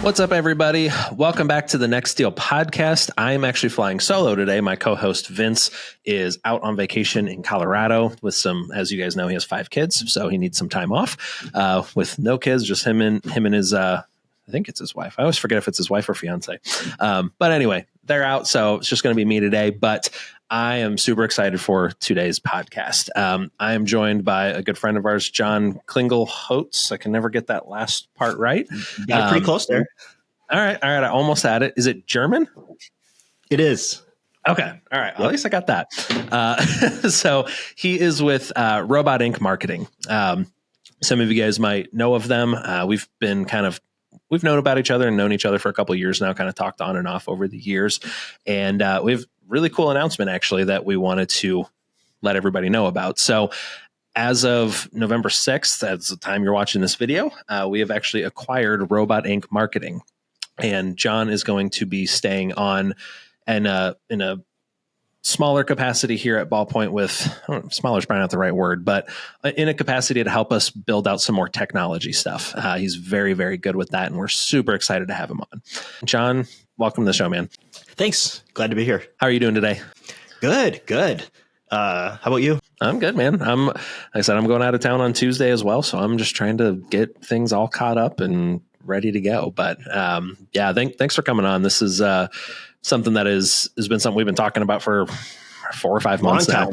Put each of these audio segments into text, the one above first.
What's up, everybody? Welcome back to the Next Deal podcast. I'm actually flying solo today. My co-host Vince is out on vacation in Colorado with some, as you guys know, he has 5 kids, so he needs some time off. With no kids, just him and his, I think it's his wife. I always forget if it's his wife or fiance. But anyway, they're out, so it's just going to be me today. But I am super excited for today's podcast. I am joined by a good friend of ours, John Klingel-Holtz. I can never get that last part right. You got it pretty close there. All right. I almost had it. Is it German? It is. Okay. All right. Well, at least I got that. So he is with Robot Inc. Marketing. Some of you guys might know of them. We've known about each other and known each other for a couple of years now, kind of talked on and off over the years. And we have a really cool announcement, actually, that we wanted to let everybody know about. So as of November 6th, that's the time you're watching this video, we have actually acquired Robot Inc. Marketing. And John is going to be staying on in a smaller capacity here at Ballpoint with, smaller is probably not the right word, but in a capacity to help us build out some more technology stuff. He's very, very good with that, and we're super excited to have him on. John, welcome to the show, man. Thanks. Glad to be here. How are you doing today? Good. How about you? I'm good, man. Like I said, I'm going out of town on Tuesday as well, so I'm just trying to get things all caught up and ready to go. But thanks for coming on. This is something that has been something we've been talking about for 4 or 5 months now.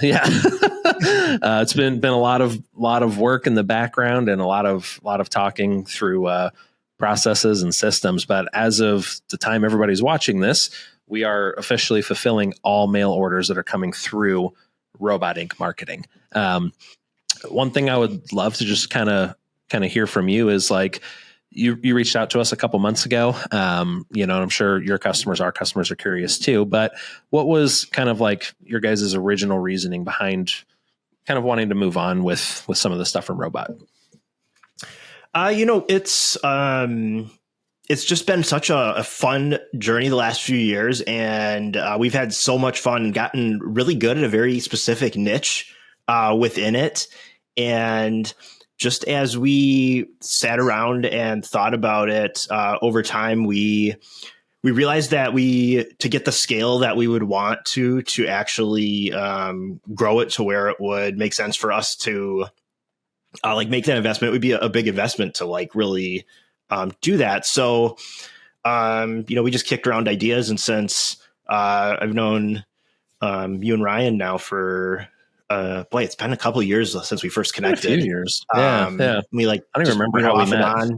It's been a lot of work in the background and a lot of talking through processes and systems. But as of the time everybody's watching this, we are officially fulfilling all mail orders that are coming through Robot Inc. Marketing. One thing I would love to just kind of hear from you is, like, you reached out to us a couple months ago. And I'm sure our customers are curious too, but what was kind of like your guys' original reasoning behind kind of wanting to move on with some of the stuff from Robot? It's just been such a fun journey the last few years, and we've had so much fun and gotten really good at a very specific niche within it. And just as we sat around and thought about it over time, we realized that to get the scale that we would want to actually grow it to where it would make sense for us to make that investment. It would be a big investment to really do that. So, we just kicked around ideas, and since I've known you and Ryan now for it's been a couple of years since we first connected. A few years. Yeah. We I don't even remember how we met.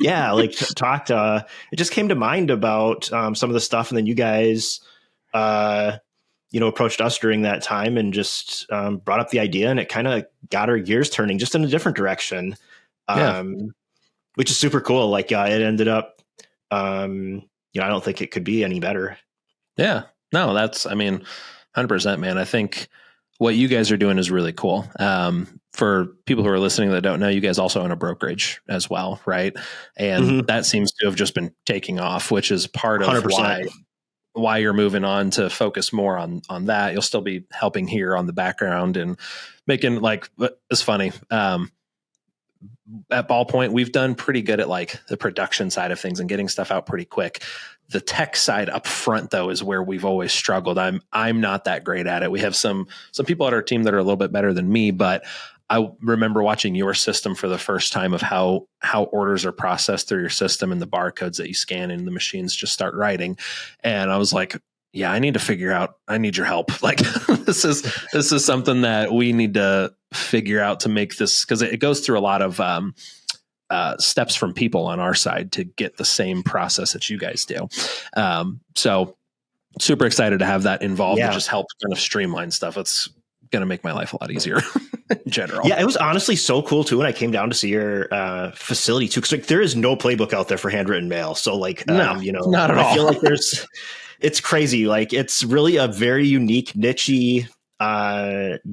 Yeah, talked. It just came to mind about some of the stuff, and then you guys, approached us during that time and just brought up the idea, and it kind of got our gears turning just in a different direction, which is super cool. It ended up, I don't think it could be any better. Yeah. No, that's, 100%, man. I think what you guys are doing is really cool. For people who are listening that don't know, you guys also own a brokerage as well, right? And that seems to have just been taking off, which is part of 100%. why you're moving on to focus more on that. You'll still be helping here on the background and making, it's funny. At Ballpoint, we've done pretty good at the production side of things and getting stuff out pretty quick. The tech side up front, though, is where we've always struggled. I'm not that great at it. We have some people at our team that are a little bit better than me, but I remember watching your system for the first time of how orders are processed through your system and the barcodes that you scan and the machines just start writing. And I was like, yeah, I need your help. This is something that we need to figure out to make this, because it goes through a lot of steps from people on our side to get the same process that you guys do. So super excited to have that involved to just help kind of streamline stuff. It's going to make my life a lot easier in general. Yeah, it was honestly so cool too when I came down to see your facility too, because there is no playbook out there for handwritten mail. So not at all. I feel like it's crazy. It's really a very unique, niche-y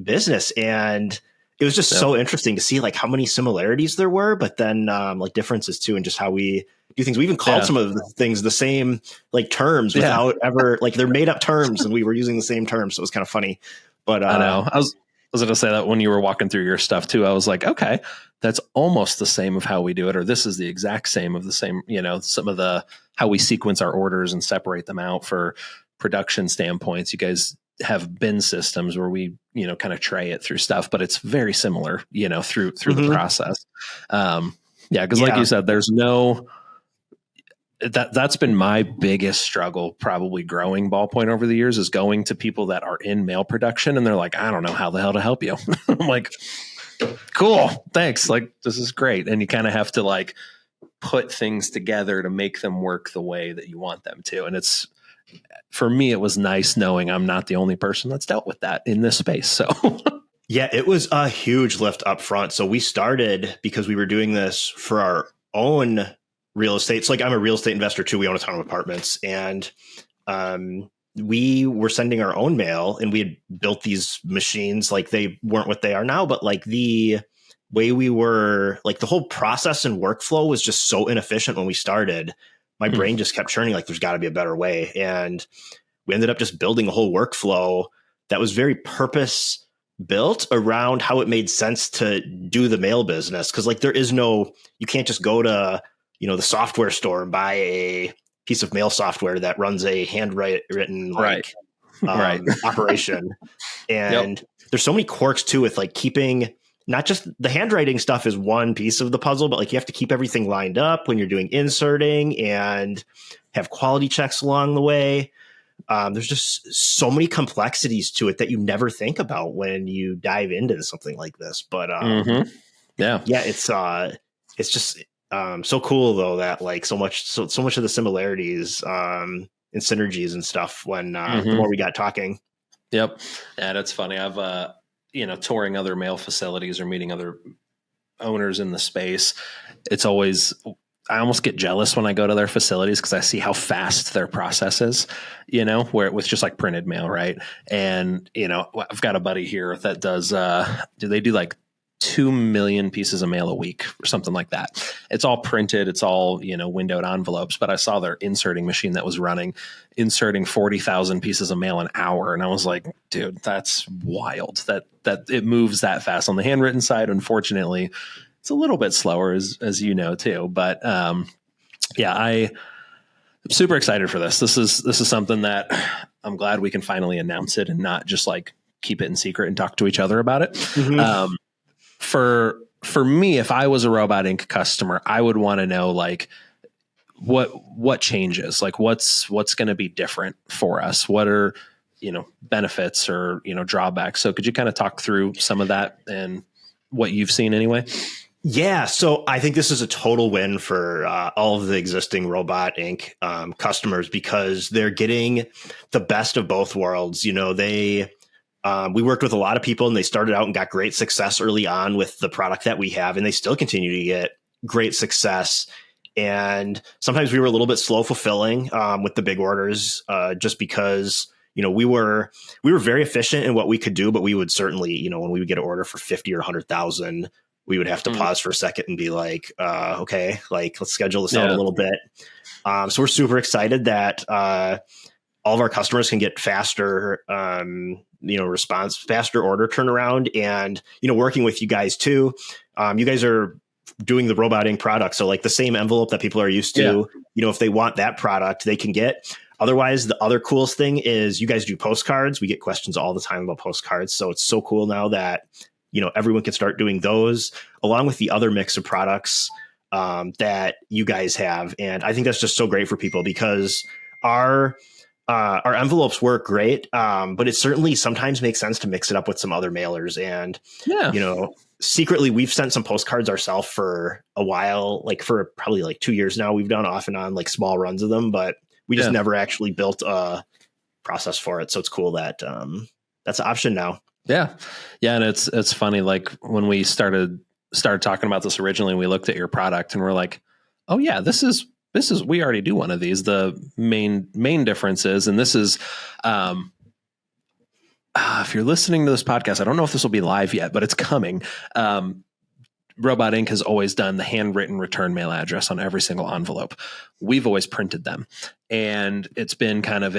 business, and it was just so interesting to see how many similarities there were, but then differences too, and just how we do things. We even called some of the things the same terms without ever they're made up terms, and we were using the same terms. So it was kind of funny. But I know was going to say that when you were walking through your stuff too, I was like, okay, that's almost the same of how we do it, or this is the exact same of the same, some of the, how we sequence our orders and separate them out for production standpoints. You guys have bin systems where we, kind of tray it through stuff, but it's very similar, through the process. Cause like you said, there's no, that's been my biggest struggle, probably growing Ballpoint over the years, is going to people that are in mail production and they're like, I don't know how the hell to help you. I'm like, cool, thanks. Like, this is great. And you kind of have to like put things together to make them work the way that you want them to. And it's, for me, it was nice knowing I'm not the only person that's dealt with that in this space. So yeah, it was a huge lift up front. So we started because we were doing this for our own real estate. So like, I'm a real estate investor too. We own a ton of apartments, and we were sending our own mail, and we had built these machines. Like, they weren't what they are now, but like the way we were, like the whole process and workflow was just so inefficient when we started. My brain just kept churning, like, there's got to be a better way. And we ended up just building a whole workflow that was very purpose built around how it made sense to do the mail business. Cause like, you can't just go to, the software store and buy a piece of mail software that runs a handwritten operation. And there's so many quirks too, with like keeping, not just the handwriting stuff is one piece of the puzzle, but like you have to keep everything lined up when you're doing inserting and have quality checks along the way. There's just so many complexities to it that you never think about when you dive into something like this. But it's just so cool though, that like so much of the similarities and synergies and stuff when the more we got talking. Yep. And it's funny. I've touring other mail facilities or meeting other owners in the space. It's always, I almost get jealous when I go to their facilities because I see how fast their process is, where it was just like printed mail. Right. And, I've got a buddy here that does, they do like 2 million pieces of mail a week or something like that. It's all printed. It's all, windowed envelopes, but I saw their inserting machine that was inserting 40,000 pieces of mail an hour. And I was like, dude, that's wild that it moves that fast. On the handwritten side, unfortunately, it's a little bit slower as you know, too. But I'm super excited for this. This is something that I'm glad we can finally announce it and not just like keep it in secret and talk to each other about it. For me, if I was a Robot Inc. customer, I would want to know like what changes, like what's going to be different for us. What are, benefits or, drawbacks. So could you kind of talk through some of that and what you've seen anyway? Yeah. So I think this is a total win for all of the existing Robot Inc. Customers, because they're getting the best of both worlds. We worked with a lot of people, and they started out and got great success early on with the product that we have, and they still continue to get great success. And sometimes we were a little bit slow fulfilling with the big orders, just because we were very efficient in what we could do, but we would certainly, when we would get an order for 50 or 100,000, we would have to pause for a second and be like, okay, like let's schedule this out a little bit. So we're super excited that all of our customers can get faster response, faster order turnaround, and, working with you guys too. You guys are doing the Robot Inc. product. So like the same envelope that people are used to, if they want that product, they can get. Otherwise, the other coolest thing is you guys do postcards. We get questions all the time about postcards. So it's so cool now that, everyone can start doing those along with the other mix of products that you guys have. And I think that's just so great for people, because our envelopes work great, but it certainly sometimes makes sense to mix it up with some other mailers. And, secretly, we've sent some postcards ourselves for a while, like for probably like 2 years now. We've done off and on like small runs of them, but we just never actually built a process for it. So it's cool that that's an option now. Yeah. Yeah. And it's funny. Like when we started talking about this originally, we looked at your product and we're like, oh yeah, this is, we already do one of these. The main difference is, and this is, if you're listening to this podcast, I don't know if this will be live yet, but it's coming. Robot Inc. has always done the handwritten return mail address on every single envelope. We've always printed them, and it's been kind of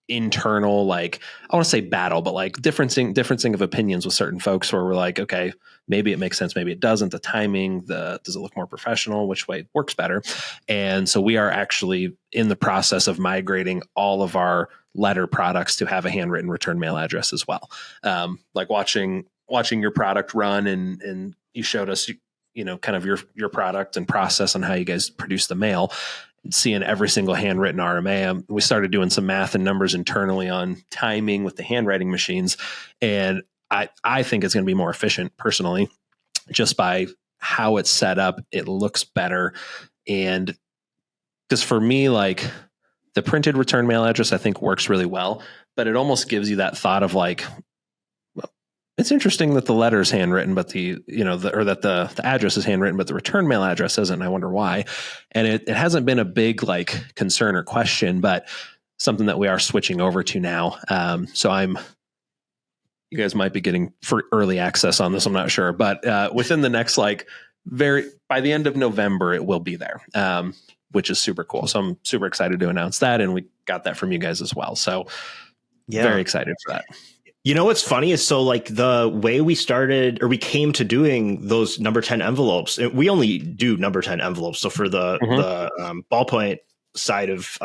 internal, like, I want to say battle, but like differencing of opinions with certain folks where we're like, okay, maybe it makes sense, maybe it doesn't. The timing, does it look more professional? Which way works better? And so we are actually in the process of migrating all of our letter products to have a handwritten return mail address as well. Like watching your product run, and you showed us, kind of your product and process on how you guys produce the mail, seeing every single handwritten RMA. We started doing some math and numbers internally on timing with the handwriting machines. And I think it's going to be more efficient personally, just by how it's set up. It looks better. And because for me, like, the printed return mail address, I think works really well, but it almost gives you that thought of like, well, it's interesting that the letter is handwritten, but the address is handwritten, but the return mail address isn't. And I wonder why. And it hasn't been a big like concern or question, but something that we are switching over to now. You guys might be getting for early access on this, I'm not sure, but within the next by the end of November, it will be there, which is super cool. So I'm super excited to announce that, and we got that from you guys as well. So very excited for that. You know what's funny is, so like the way we started, or we came to doing those number 10 envelopes, we only do number 10 envelopes. So for the Ballpoint side of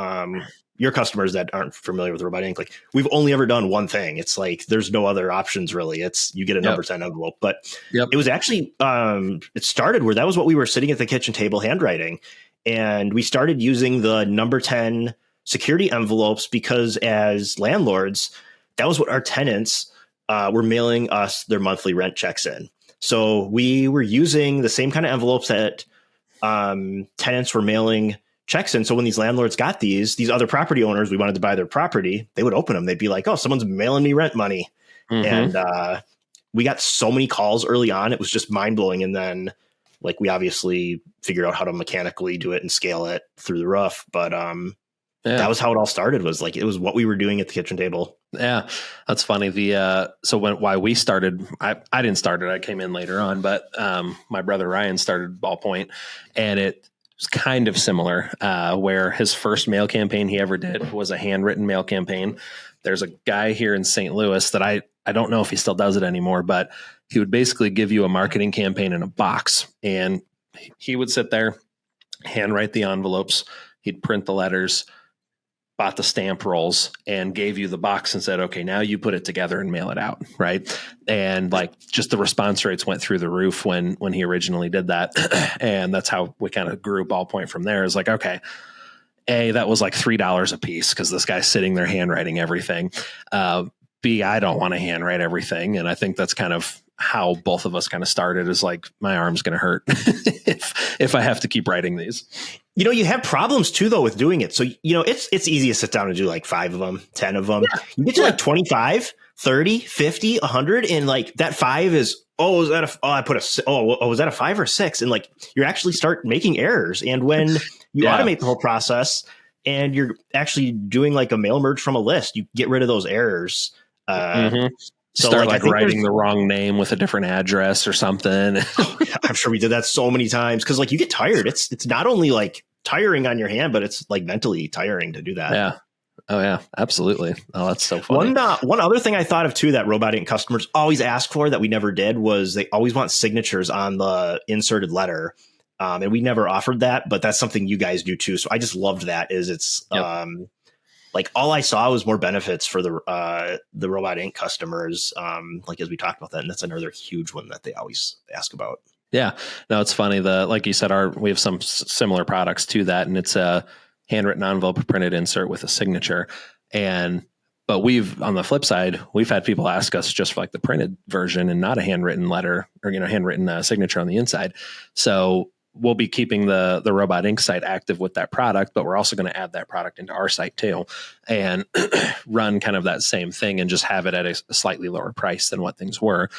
your customers that aren't familiar with Robot Ink, like, we've only ever done one thing. It's like there's no other options really. It's you get a number 10 envelope. But it was actually it started where that was what we were sitting at the kitchen table handwriting, and we started using the number 10 security envelopes because as landlords, that was what our tenants were mailing us their monthly rent checks in. So we were using the same kind of envelopes that tenants were mailing checks in. So when these landlords got these other property owners, we wanted to buy their property, they would open them. They'd be like, oh, someone's mailing me rent money. And we got so many calls early on. It was just mind blowing. And then like, we obviously figured out how to mechanically do it and scale it through the roof. But that was how it all started, was like, it was what we were doing at the kitchen table. Yeah, that's funny. Why we started, I didn't start it. I came in later on, but my brother Ryan started Ballpoint, and it was kind of similar, where his first mail campaign he ever did was a handwritten mail campaign. There's a guy here in St. Louis that I don't know if he still does it anymore, but he would basically give you a marketing campaign in a box, and he would sit there, handwrite the envelopes, he'd print the letters, bought the stamp rolls, and gave you the box and said, okay, now you put it together and mail it out. Right. And like, just the response rates went through the roof when he originally did that. And that's how we kind of grew Ballpoint from there. Is like, okay, that was like $3 a piece because this guy's sitting there handwriting everything. B, I don't want to handwrite everything. And I think that's kind of how both of us kind of started, is like, my arm's going to hurt if I have to keep writing these. You know, you have problems too, though, with doing it. So, it's easy to sit down and do like 5 of them, 10 of them. Yeah. You get to like 25, 30, 50, 100. And like that 5 is, was that a 5 or 6? And like, you're actually start making errors. And when you automate the whole process and you're actually doing like a mail merge from a list, you get rid of those errors. So start like writing the wrong name with a different address or something. I'm sure we did that so many times, because like, you get tired. It's not only like tiring on your hand, but it's like mentally tiring to do that. Yeah. Oh yeah, absolutely. Oh, that's so funny. One other thing I thought of too that Robot Ink customers always ask for that we never did was they always want signatures on the inserted letter. And we never offered that, but that's something you guys do too. So I just loved that. Like, all I saw was more benefits for the Robot Ink customers. Like, as we talked about that, and that's another huge one that they always ask about. Yeah, no, it's funny. Like you said, we have some similar products to that, and it's a handwritten envelope, printed insert with a signature. But on the flip side, we've had people ask us just for like the printed version and not a handwritten letter or handwritten signature on the inside. So we'll be keeping the Robot Ink site active with that product, but we're also going to add that product into our site too, and run kind of that same thing and just have it at a slightly lower price than what things were.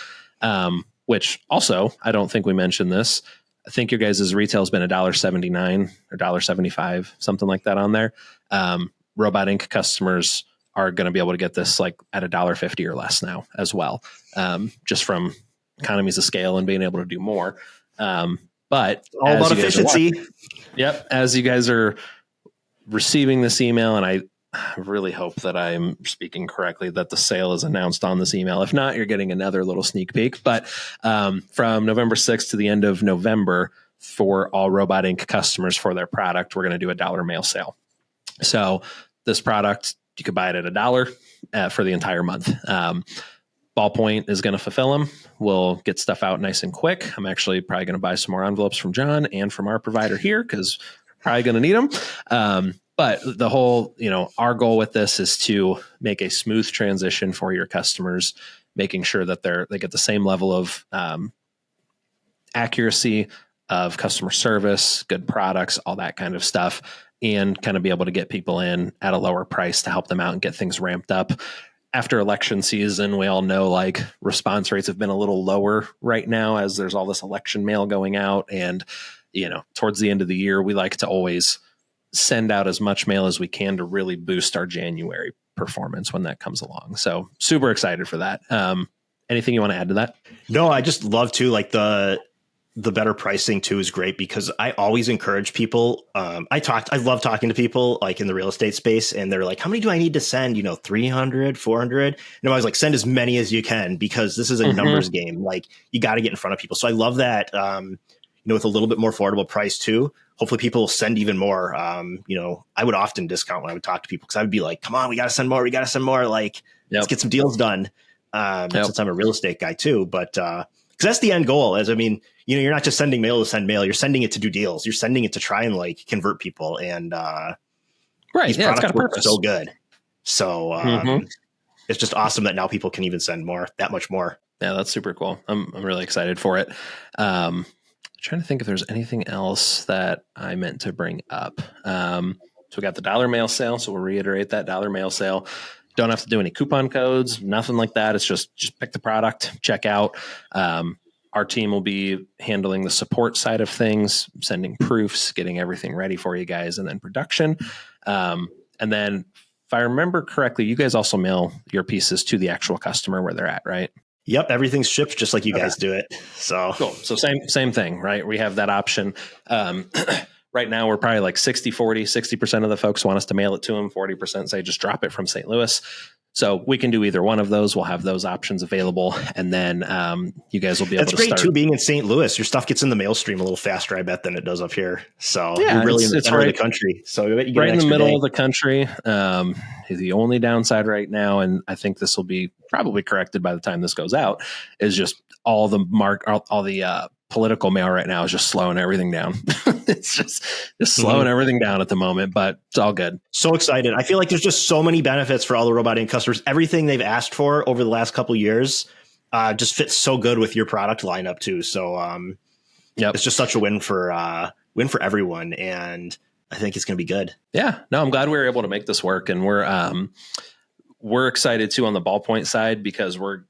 Which also, I don't think we mentioned this. I think your guys' retail has been $1.79 or $1.75, something like that on there. Robot Ink customers are going to be able to get this like at $1.50 or less now as well, just from economies of scale and being able to do more. But all about efficiency. As you guys are receiving this email, and I really hope that I'm speaking correctly, that the sale is announced on this email. If not, you're getting another little sneak peek. But from November 6th to the end of November, for all Robot Inc. customers for their product, we're going to do a dollar mail sale. So this product, you could buy it at $1 for the entire month. Ballpoint is going to fulfill them. We'll get stuff out nice and quick. I'm actually probably going to buy some more envelopes from John and from our provider here, because probably going to need them. But the whole, our goal with this is to make a smooth transition for your customers, making sure that they get the same level of accuracy of customer service, good products, all that kind of stuff, and kind of be able to get people in at a lower price to help them out and get things ramped up. After election season, we all know like response rates have been a little lower right now as there's all this election mail going out. And, towards the end of the year, we like to always send out as much mail as we can to really boost our January performance when that comes along. So super excited for that. Anything you want to add to that? No, I just love to like the better pricing too is great, because I always encourage people. I love talking to people like in the real estate space, and they're like, how many do I need to send? 300, 400. And I was like, send as many as you can, because this is a numbers game. Like, you got to get in front of people. So I love that, with a little bit more affordable price too. Hopefully people will send even more. I would often discount when I would talk to people, because I would be like, come on, we got to send more. We got to send more. Like, let's get some deals done. Since I'm a real estate guy too, but, because that's the end goal. You're not just sending mail to send mail. You're sending it to do deals. You're sending it to try and like convert people. And right, these products work so good. So it's just awesome that now people can even send more, that much more. Yeah, that's super cool. I'm really excited for it. Trying to think if there's anything else that I meant to bring up. So we got the dollar mail sale. So we'll reiterate that dollar mail sale. Don't have to do any coupon codes, nothing like that. It's just pick the product, check out. Our team will be handling the support side of things, sending proofs, getting everything ready for you guys, and then production. And then if I remember correctly, you guys also mail your pieces to the actual customer where they're at, right? Yep. Everything's shipped just like you guys do it. So cool. So same thing, right? We have that option. Right now we're probably like 60% of the folks want us to mail it to them. 40% say just drop it from St. Louis. So we can do either one of those. We'll have those options available. And then you guys will be able to start. That's great too, being in St. Louis. Your stuff gets in the mail stream a little faster, I bet, than it does up here. So yeah, you're really in the center of the country. So you get right in the middle of the country. The only downside right now, and I think this will be probably corrected by the time this goes out, is just all the political mail right now is just slowing everything down. It's just slowing everything down at the moment, but it's all good. So excited. I feel like there's just so many benefits for all the Robot Inc. customers. Everything they've asked for over the last couple of years just fits so good with your product lineup too. So it's just such a win for everyone. And I think it's going to be good. Yeah, no, I'm glad we were able to make this work. And we're excited too on the Ballpoint side, because for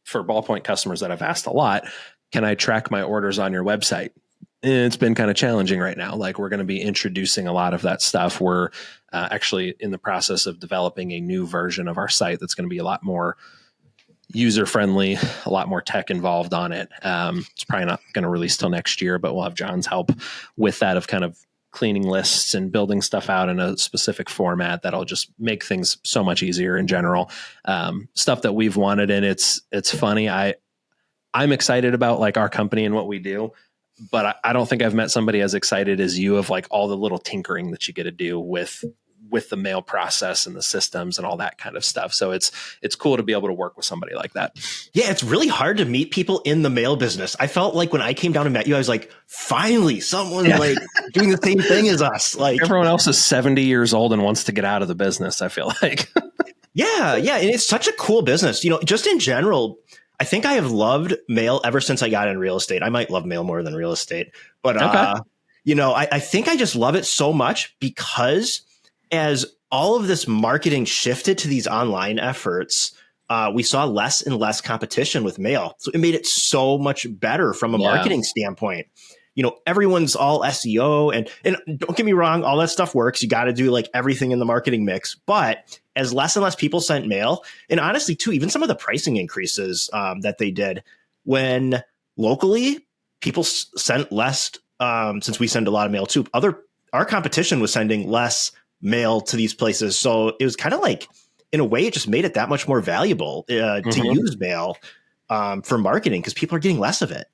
Ballpoint customers that have asked a lot, can I track my orders on your website? And it's been kind of challenging right now. Like, we're going to be introducing a lot of that stuff. We're actually in the process of developing a new version of our site that's going to be a lot more user-friendly, a lot more tech involved on it. It's probably not going to release till next year, but we'll have John's help with that, of kind of cleaning lists and building stuff out in a specific format that'll just make things so much easier in general. Stuff that we've wanted, and it's funny. I'm excited about like our company and what we do, but I don't think I've met somebody as excited as you of like all the little tinkering that you get to do with the mail process and the systems and all that kind of stuff. So it's cool to be able to work with somebody like that. Yeah, it's really hard to meet people in the mail business. I felt like when I came down and met you, I was like, finally, someone like doing the same thing as us. Like, everyone else is 70 years old and wants to get out of the business, I feel like. Yeah. And it's such a cool business. Just in general, I think I have loved mail ever since I got in real estate. I might love mail more than real estate, but I think I just love it so much, because as all of this marketing shifted to these online efforts, we saw less and less competition with mail. So it made it so much better from a marketing standpoint. Everyone's all SEO, and don't get me wrong, all that stuff works. You got to do like everything in the marketing mix, but as less and less people sent mail, and honestly too, even some of the pricing increases that they did when locally people sent less, since we send a lot of mail too, our competition was sending less mail to these places. So it was kind of like, in a way, it just made it that much more valuable to use mail for marketing because people are getting less of it.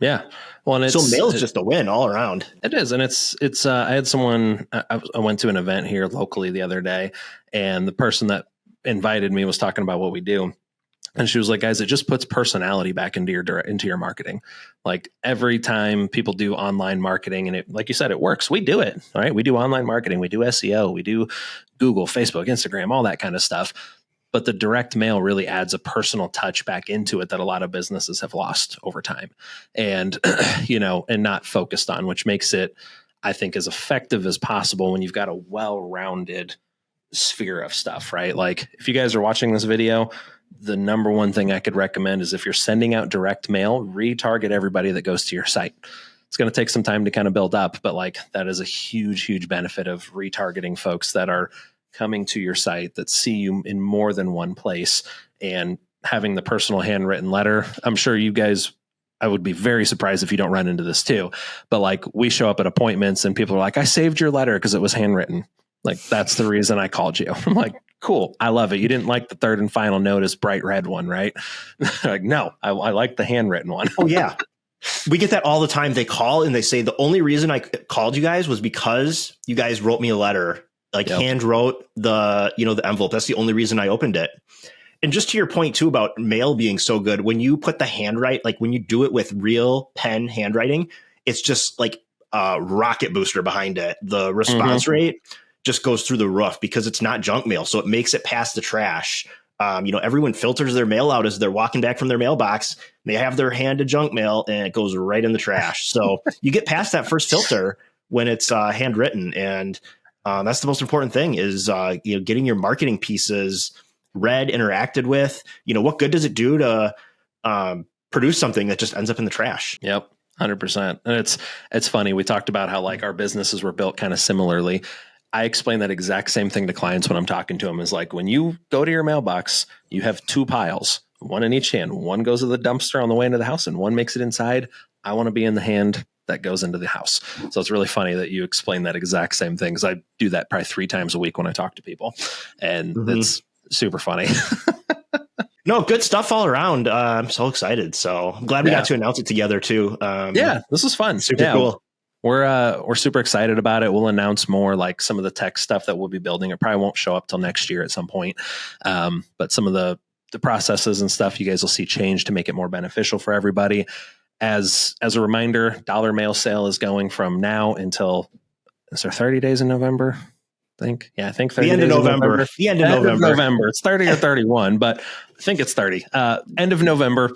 Yeah. Well, and so mail is just a win all around. It is. And it's, I had someone, I went to an event here locally the other day, and the person that invited me was talking about what we do. And she was like, guys, it just puts personality back into your marketing. Like every time people do online marketing, and it, like you said, it works. We do it, all right? We do online marketing. We do SEO. We do Google, Facebook, Instagram, all that kind of stuff. But the direct mail really adds a personal touch back into it that a lot of businesses have lost over time, and, and not focused on, which makes it, I think, as effective as possible when you've got a well-rounded sphere of stuff, right? Like if you guys are watching this video, the number one thing I could recommend is if you're sending out direct mail, retarget everybody that goes to your site. It's going to take some time to kind of build up, but like that is a huge, huge benefit of retargeting folks that are coming to your site that see you in more than one place, and having the personal handwritten letter. I'm sure you guys, I would be very surprised if you don't run into this too, but like we show up at appointments and people are like, I saved your letter because it was handwritten. Like, that's the reason I called you. I'm like, cool. I love it. You didn't like the third and final notice, bright red one, right? Like, no, I like the handwritten one. Oh, yeah. We get that all the time. They call and they say, the only reason I called you guys was because you guys wrote me a letter, like hand wrote the envelope. That's the only reason I opened it. And just to your point too, about mail being so good, when you put the handwrite, like when you do it with real pen handwriting, it's just like a rocket booster behind it. The response rate just goes through the roof because it's not junk mail. So it makes it past the trash. Everyone filters their mail out as they're walking back from their mailbox. They have their hand to junk mail and it goes right in the trash. So you get past that first filter when it's handwritten. And that's the most important thing is, getting your marketing pieces read, interacted with. What good does it do to produce something that just ends up in the trash? Yep. 100%. And it's funny. We talked about how like our businesses were built kind of similarly. I explain that exact same thing to clients when I'm talking to them, is like, when you go to your mailbox, you have two piles, one in each hand. One goes to the dumpster on the way into the house and one makes it inside. I want to be in the hand that goes into the house. So it's really funny that you explain that exact same thing, because I do that probably 3 times a week when I talk to people, and it's super funny. No, good stuff all around. I'm so excited. So I'm glad we got to announce it together too. This was fun. Super cool. We're super excited about it. We'll announce more, like some of the tech stuff that we'll be building. It probably won't show up till next year at some point. But some of the processes and stuff you guys will see change to make it more beneficial for everybody. As a reminder, dollar mail sale is going from now until, is there 30 days in November? I think 30 the end days of November. The end of November. It's 30 or 31, but I think it's 30. End of November,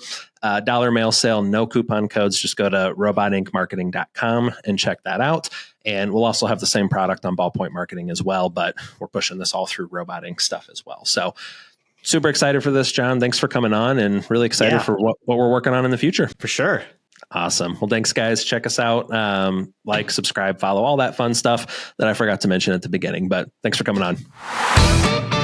dollar mail sale, no coupon codes. Just go to robotincmarketing.com and check that out. And we'll also have the same product on Ballpoint Marketing as well, but we're pushing this all through Robot Inc. stuff as well. So super excited for this, John. Thanks for coming on, and really excited for what we're working on in the future. For sure. Awesome. Well, thanks, guys. Check us out. Like, subscribe, follow, all that fun stuff that I forgot to mention at the beginning. But thanks for coming on.